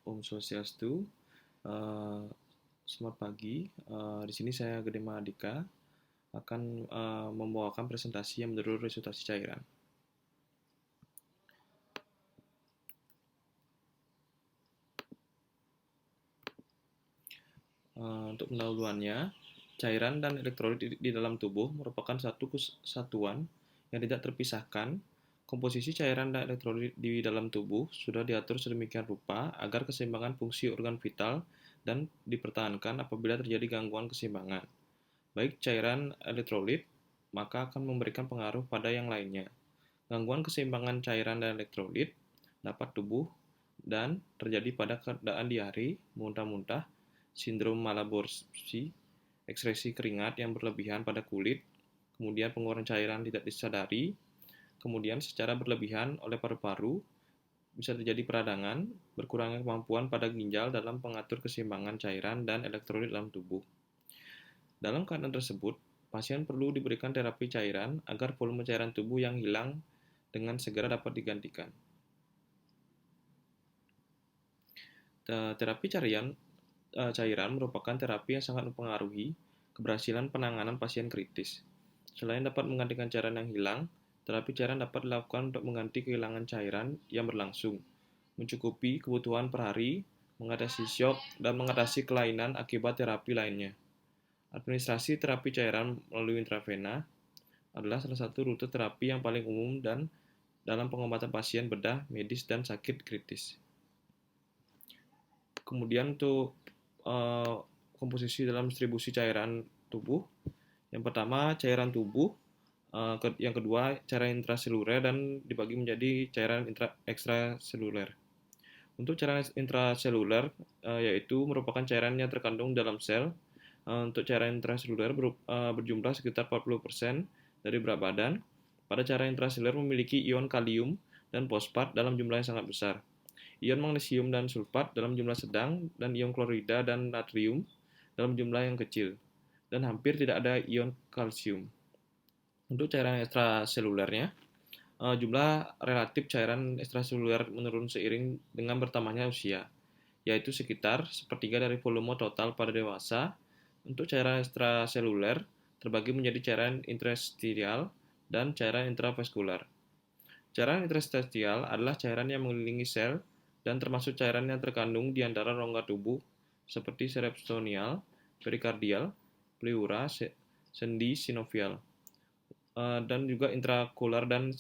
Om Swastiastu. Eh, Selamat pagi. Di sini saya Gede Mahardika akan membawakan presentasi yang menurut resultasi cairan. Untuk pendahuluannya, cairan dan elektrolit di dalam tubuh merupakan satu kesatuan yang tidak terpisahkan. Komposisi cairan dan elektrolit di dalam tubuh sudah diatur sedemikian rupa agar keseimbangan fungsi organ vital dan dipertahankan apabila terjadi gangguan keseimbangan. Baik cairan elektrolit, maka akan memberikan pengaruh pada yang lainnya. Gangguan keseimbangan cairan dan elektrolit dapat tubuh dan terjadi pada keadaan diare, muntah-muntah, sindrom malaborsi, ekskresi keringat yang berlebihan pada kulit, kemudian pengeluaran cairan tidak disadari, kemudian secara berlebihan oleh paru-paru, bisa terjadi peradangan, berkurangnya kemampuan pada ginjal dalam mengatur keseimbangan cairan dan elektrolit dalam tubuh. Dalam keadaan tersebut, pasien perlu diberikan terapi cairan agar volume cairan tubuh yang hilang dengan segera dapat digantikan. Terapi cairan merupakan terapi yang sangat mempengaruhi keberhasilan penanganan pasien kritis. Selain dapat menggantikan cairan yang hilang, terapi cairan dapat dilakukan untuk mengganti kehilangan cairan yang berlangsung, mencukupi kebutuhan per hari, mengatasi syok, dan mengatasi kelainan akibat terapi lainnya. Administrasi terapi cairan melalui intravena adalah salah satu rute terapi yang paling umum dan dalam pengobatan pasien bedah, medis, dan sakit kritis. Kemudian untuk komposisi dalam distribusi cairan tubuh, yang pertama cairan tubuh, yang kedua cairan intraseluler dan dibagi menjadi cairan ekstraseluler. Untuk cairan intraseluler yaitu merupakan cairan yang terkandung dalam sel. Untuk cairan intraseluler berjumlah sekitar 40% dari berat badan. Pada cairan intraseluler memiliki ion kalium dan fosfat dalam jumlah yang sangat besar, ion magnesium dan sulfat dalam jumlah sedang, dan ion klorida dan natrium dalam jumlah yang kecil, dan hampir tidak ada ion kalsium. Untuk cairan ekstraselulernya, jumlah relatif cairan ekstraseluler menurun seiring dengan bertambahnya usia, yaitu sekitar sepertiga dari volume total pada dewasa. Untuk cairan ekstraseluler terbagi menjadi cairan interstitial dan cairan intravaskular. Cairan interstitial adalah cairan yang mengelilingi sel dan termasuk cairan yang terkandung di antara rongga tubuh seperti peritoneal, perikardial, pleura, sendi sinovial, dan juga intraokular dan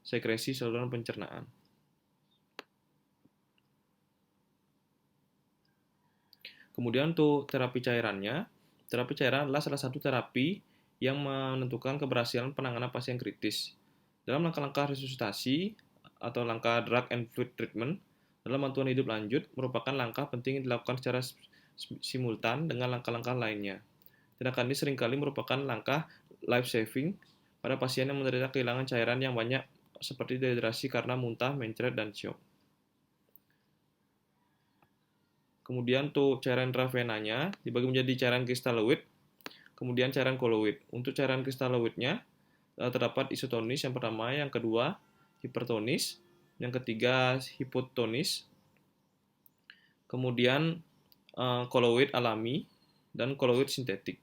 sekresi saluran pencernaan. Kemudian untuk terapi cairannya, terapi cairan adalah salah satu terapi yang menentukan keberhasilan penanganan pasien kritis. Dalam langkah-langkah resusitasi atau langkah drug and fluid treatment dalam bantuan hidup lanjut merupakan langkah penting yang dilakukan secara simultan dengan langkah-langkah lainnya. Tindakan ini seringkali merupakan langkah life saving pada pasien yang menderita kehilangan cairan yang banyak seperti dehidrasi karena muntah, mencret, dan syok. Kemudian untuk cairan intravenanya dibagi menjadi cairan kristaloid, kemudian cairan koloid. Untuk cairan kristaloidnya terdapat isotonis yang pertama, yang kedua hipertonis, yang ketiga hipotonis, kemudian koloid alami dan koloid sintetik.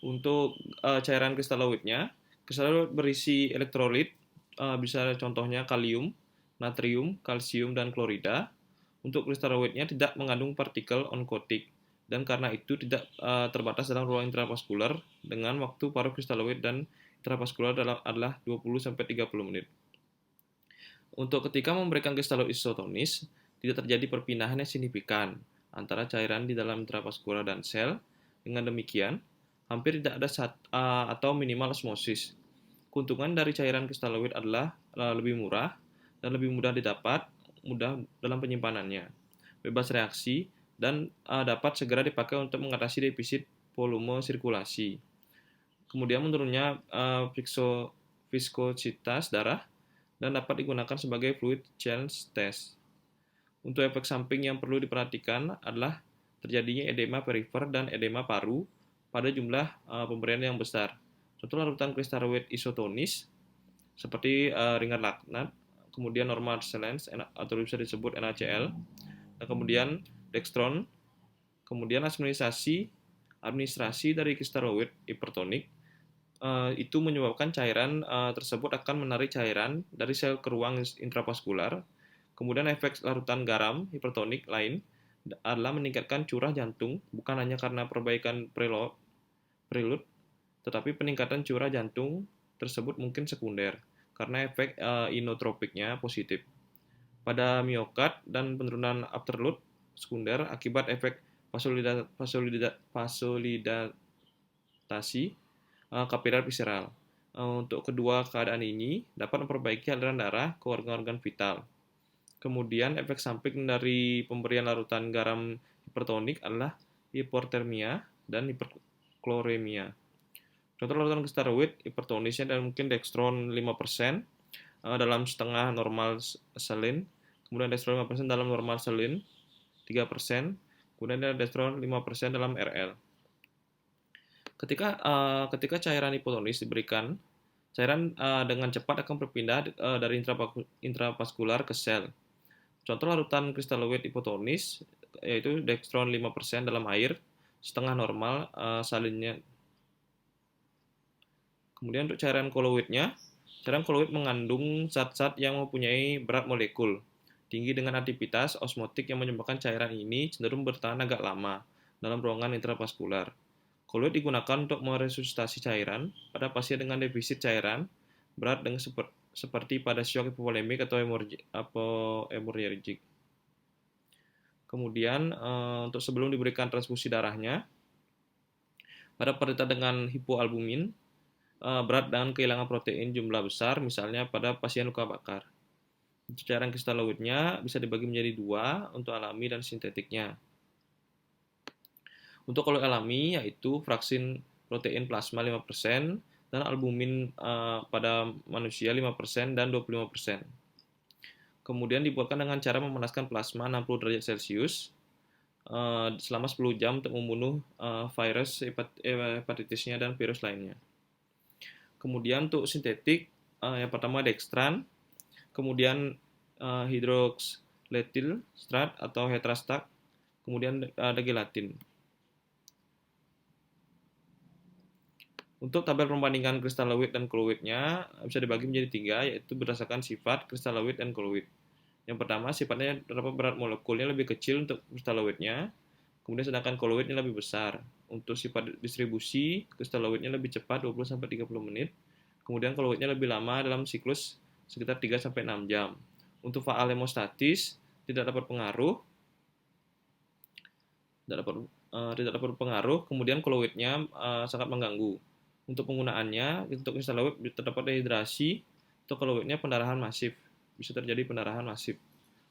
Untuk cairan kristaloidnya, kristaloid berisi elektrolit, bisa contohnya kalium, natrium, kalsium, dan klorida. Untuk kristaloidnya tidak mengandung partikel onkotik, dan karena itu tidak terbatas dalam ruang intravaskular dengan waktu paruh kristaloid dan intravaskular adalah 20-30 menit. Untuk ketika memberikan kristaloid isotonis, tidak terjadi perpindahan yang signifikan antara cairan di dalam intravaskular dan sel. Dengan demikian, hampir tidak ada atau minimal osmosis. Keuntungan dari cairan kristaloid adalah lebih murah dan lebih mudah didapat, mudah dalam penyimpanannya, bebas reaksi, dan dapat segera dipakai untuk mengatasi defisit volume sirkulasi. Kemudian menurunnya viskositas darah dan dapat digunakan sebagai fluid challenge test. Untuk efek samping yang perlu diperhatikan adalah terjadinya edema perifer dan edema paru pada jumlah pemberian yang besar. Contoh larutan kristaloid isotonis seperti ringan laknat, kemudian Normal-Salins atau bisa disebut NaCl, dan kemudian dextron, kemudian administrasi dari kristaloid hipertonik itu menyebabkan cairan tersebut akan menarik cairan dari sel ke ruang intravaskular. Kemudian efek larutan garam hipertonik lain adalah meningkatkan curah jantung, bukan hanya karena perbaikan prelude, tetapi peningkatan curah jantung tersebut mungkin sekunder karena efek inotropiknya positif. Pada miokard dan penurunan afterload sekunder akibat efek vasodilatasi kapiler visceral. Untuk kedua keadaan ini dapat memperbaiki aliran darah ke organ-organ vital. Kemudian efek samping dari pemberian larutan garam hipertonik adalah hipotermia dan hiperkloremia. Contoh larutan steroid hipertonisnya dan mungkin dextron 5% dalam setengah normal salin, kemudian dextron 5% dalam normal salin 3%, kemudian dextron 5% dalam RL. Ketika cairan hipotonis diberikan, cairan dengan cepat akan berpindah dari intravaskular ke sel. Contoh larutan kristaloid hipotonis yaitu dextron 5% dalam air, setengah normal salinnya. Kemudian untuk cairan koloidnya, cairan koloid mengandung zat-zat yang mempunyai berat molekul tinggi dengan aktivitas osmotik yang menyebabkan cairan ini cenderung bertahan agak lama dalam ruangan intravaskular. Koloid digunakan untuk meresusitasi cairan pada pasien dengan defisit cairan berat dengan seperti pada shock hipovolemik atau hemorrhagic. Kemudian untuk sebelum diberikan transfusi darahnya, pada penderita dengan hipoalbumin berat dan kehilangan protein jumlah besar, misalnya pada pasien luka bakar. Cairan kristaloidnya bisa dibagi menjadi dua untuk alami dan sintetiknya. Untuk koloid alami yaitu fraksin protein plasma 5% dan albumin pada manusia 5% dan 25%. Kemudian dibuatkan dengan cara memanaskan plasma 60 derajat Celcius selama 10 jam untuk membunuh virus hepatitisnya dan virus lainnya. Kemudian untuk sintetik yang pertama dextran, kemudian hidroxylethyl strat atau hetrastat, kemudian ada gelatin. Untuk tabel perbandingan kristaloid dan koloidnya bisa dibagi menjadi tiga, yaitu berdasarkan sifat kristaloid dan koloid. Yang pertama, sifatnya terdapat berat molekulnya lebih kecil untuk kristaloidnya, kemudian sedangkan koloidnya lebih besar. Untuk sifat distribusi, kristaloidnya lebih cepat 20-30 menit, kemudian koloidnya lebih lama dalam siklus sekitar 3-6 jam. Untuk faal hemostatis tidak dapat pengaruh, kemudian koloidnya sangat mengganggu. Untuk penggunaannya, untuk kristaloid terdapat dehidrasi, untuk koloidnya pendarahan masif, bisa terjadi pendarahan masif.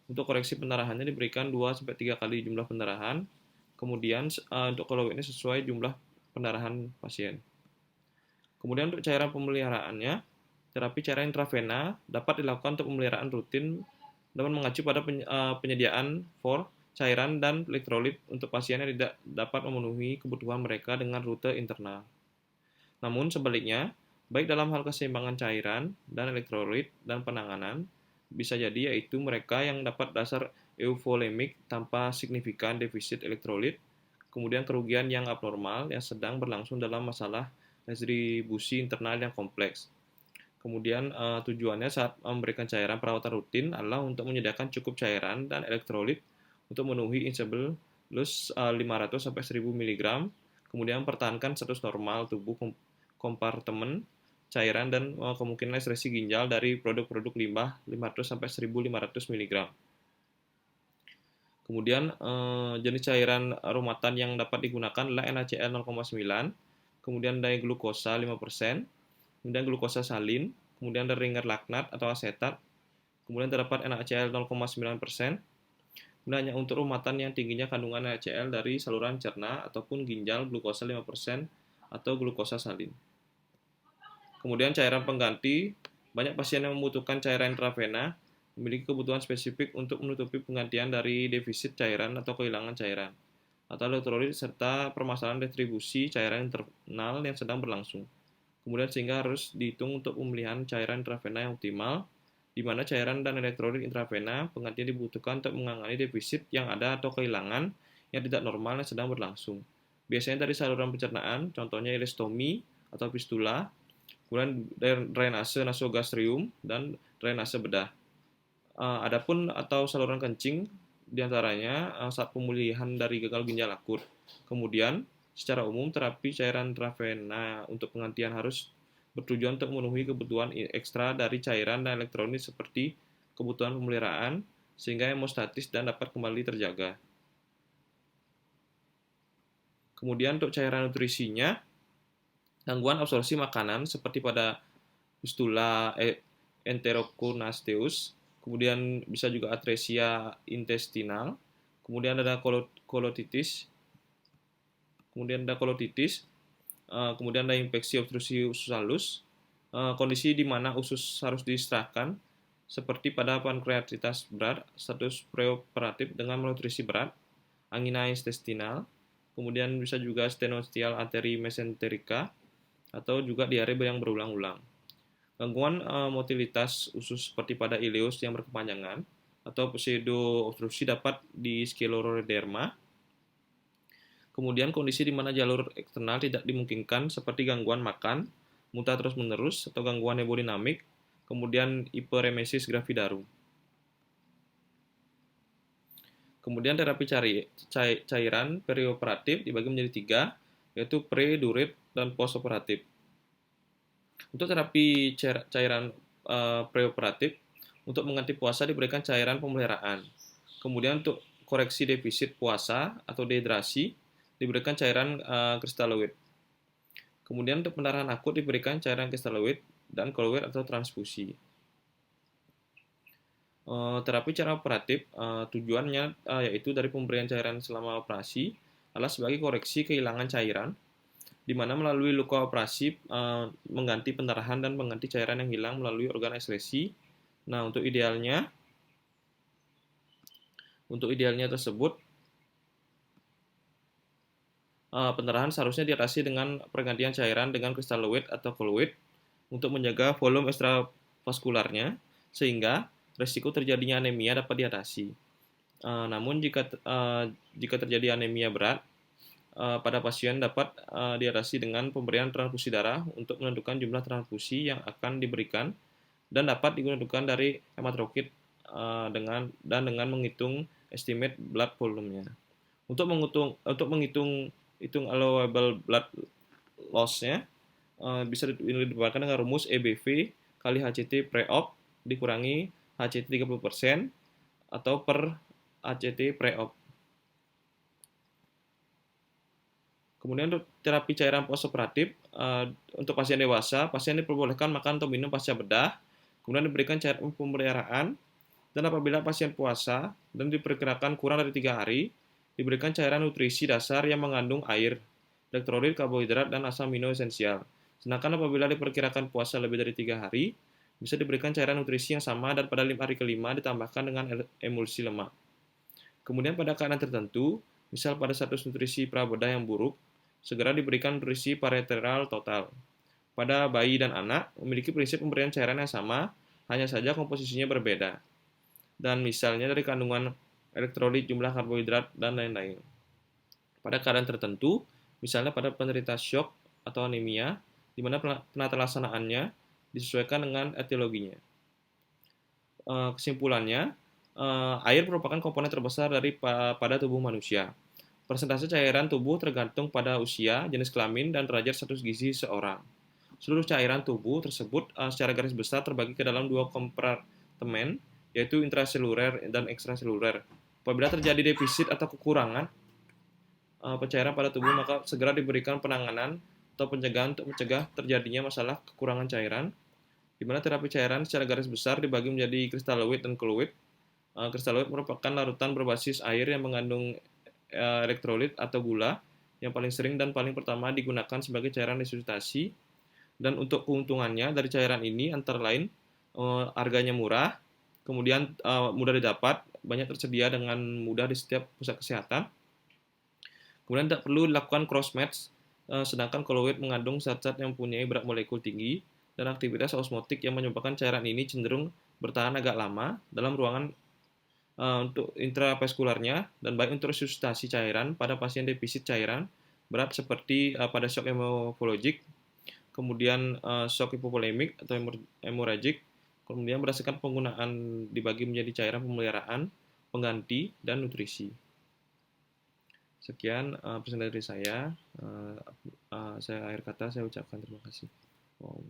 Untuk koreksi pendarahannya diberikan 2-3 kali jumlah pendarahan, kemudian untuk koloidnya sesuai jumlah pendarahan pasien. Kemudian untuk cairan pemeliharaannya, terapi cairan intravena dapat dilakukan untuk pemeliharaan rutin dapat mengacu pada penyediaan cairan dan elektrolit untuk pasien yang tidak dapat memenuhi kebutuhan mereka dengan rute internal. Namun sebaliknya, baik dalam hal keseimbangan cairan dan elektrolit dan penanganan, bisa jadi yaitu mereka yang dapat dasar euvolemik tanpa signifikan defisit elektrolit, kemudian kerugian yang abnormal yang sedang berlangsung dalam masalah distribusi internal yang kompleks. Kemudian tujuannya saat memberikan cairan perawatan rutin adalah untuk menyediakan cukup cairan dan elektrolit untuk memenuhi instabulus 500-1000 mg, kemudian mempertahankan status normal tubuh kompartemen cairan dan kemungkinan ekstresi ginjal dari produk-produk limbah 500-1500 mg. Kemudian jenis cairan aromatan yang dapat digunakan adalah NaCl 0,9, kemudian diglukosa 5%, kemudian glukosa salin, kemudian ada ringer lagnat atau asetat, kemudian terdapat NaCl 0,9%, kemudian hanya untuk aromatan yang tingginya kandungan NaCl dari saluran cerna ataupun ginjal glukosa 5% atau glukosa salin. Kemudian cairan pengganti, banyak pasien yang membutuhkan cairan intravena memiliki kebutuhan spesifik untuk menutupi penggantian dari defisit cairan atau kehilangan cairan atau elektrolit serta permasalahan distribusi cairan internal yang sedang berlangsung. Kemudian sehingga harus dihitung untuk pemilihan cairan intravena yang optimal di mana cairan dan elektrolit intravena penggantian dibutuhkan untuk menangani defisit yang ada atau kehilangan yang tidak normal yang sedang berlangsung. Biasanya dari saluran pencernaan, contohnya ileostomi atau fistula, kemudian drainase nasogastrium dan drainase bedah. Adapun atau saluran kencing diantaranya saat pemulihan dari gagal ginjal akut. Kemudian, secara umum terapi cairan intravena untuk penggantian harus bertujuan untuk memenuhi kebutuhan ekstra dari cairan dan elektrolit seperti kebutuhan pemeliharaan sehingga hemostatis dan dapat kembali terjaga. Kemudian untuk cairan nutrisinya, gangguan absorpsi makanan seperti pada fistula enterocornasteus, kemudian bisa juga atresia intestinal, kemudian ada kolotitis, kemudian ada infeksi obstruksi usus halus, kondisi di mana usus harus diserahkan, seperti pada pankreatitis berat, status preoperatif dengan malnutrisi berat, angina intestinal, kemudian bisa juga stenostial arteri mesenterica, atau juga diare yang berulang-ulang. Gangguan motilitas usus seperti pada ileus yang berkepanjangan atau pseudo-obstruksi dapat di scleroderma. Kemudian kondisi di mana jalur eksternal tidak dimungkinkan seperti gangguan makan, muntah terus-menerus, atau gangguan hemodinamik, kemudian hiperemesis gravidarum. Kemudian terapi cairan perioperatif dibagi menjadi 3, yaitu pre, durit, dan postoperatif. Untuk terapi cairan preoperatif, untuk mengganti puasa diberikan cairan pemeliharaan. Kemudian untuk koreksi defisit puasa atau dehidrasi diberikan cairan kristaloid. Kemudian untuk pendarahan akut diberikan cairan kristaloid dan koloid atau transfusi. Terapi cara operatif tujuannya yaitu dari pemberian cairan selama operasi adalah sebagai koreksi kehilangan cairan, di mana melalui luka operasi mengganti pendarahan dan mengganti cairan yang hilang melalui organ ekskresi. Nah, untuk idealnya tersebut pendarahan seharusnya diatasi dengan pergantian cairan dengan kristaloid atau koloid untuk menjaga volume ekstravaskularnya sehingga risiko terjadinya anemia dapat diatasi. Namun jika terjadi anemia berat pada pasien dapat diatasi dengan pemberian transfusi darah untuk menentukan jumlah transfusi yang akan diberikan dan dapat ditentukan dari hematkrit dengan menghitung estimate blood volume-nya. Untuk menghitung allowable blood loss-nya bisa didapatkan dengan rumus EBV kali HCT pre-op dikurangi HCT 30% atau per HCT pre-op. Kemudian untuk terapi cairan postoperatif, untuk pasien dewasa, pasien diperbolehkan makan atau minum pasca bedah, kemudian diberikan cairan pemeliharaan, dan apabila pasien puasa dan diperkirakan kurang dari 3 hari, diberikan cairan nutrisi dasar yang mengandung air, elektrolit, karbohidrat, dan asam amino esensial. Sedangkan apabila diperkirakan puasa lebih dari 3 hari, bisa diberikan cairan nutrisi yang sama dan pada hari kelima ditambahkan dengan emulsi lemak. Kemudian pada keadaan tertentu, misal pada status nutrisi prabedah yang buruk, segera diberikan nutrisi parenteral total. Pada bayi dan anak, memiliki prinsip pemberian cairan yang sama, hanya saja komposisinya berbeda. Dan misalnya dari kandungan elektrolit, jumlah karbohidrat, dan lain-lain. Pada keadaan tertentu, misalnya pada penderita shock atau anemia, di mana penata laksanaannya disesuaikan dengan etiologinya. Kesimpulannya, air merupakan komponen terbesar pada tubuh manusia. Persentase cairan tubuh tergantung pada usia, jenis kelamin, dan derajat status gizi seorang. Seluruh cairan tubuh tersebut secara garis besar terbagi ke dalam 2 kompartemen, yaitu intraseluler dan ekstraseluler. Apabila terjadi defisit atau kekurangan pencairan pada tubuh, maka segera diberikan penanganan atau pencegahan untuk mencegah terjadinya masalah kekurangan cairan, di mana terapi cairan secara garis besar dibagi menjadi kristaloid dan koloid. Kristaloid merupakan larutan berbasis air yang mengandung elektrolit atau gula yang paling sering dan paling pertama digunakan sebagai cairan resusitasi. Dan untuk keuntungannya dari cairan ini antara lain harganya murah, kemudian mudah didapat, banyak tersedia dengan mudah di setiap pusat kesehatan. Kemudian tidak perlu dilakukan cross-match, sedangkan koloid mengandung zat-zat yang mempunyai berat molekul tinggi dan aktivitas osmotik yang menyebabkan cairan ini cenderung bertahan agak lama dalam ruangan untuk intravaskularnya dan baik untuk resusitasi cairan pada pasien defisit cairan berat seperti pada shock hemorrhagic, kemudian shock hipovolemik atau hemorrhagic, kemudian berdasarkan penggunaan dibagi menjadi cairan pemeliharaan, pengganti, dan nutrisi. Sekian presentasi dari saya. Saya akhir kata saya ucapkan terima kasih. Wow,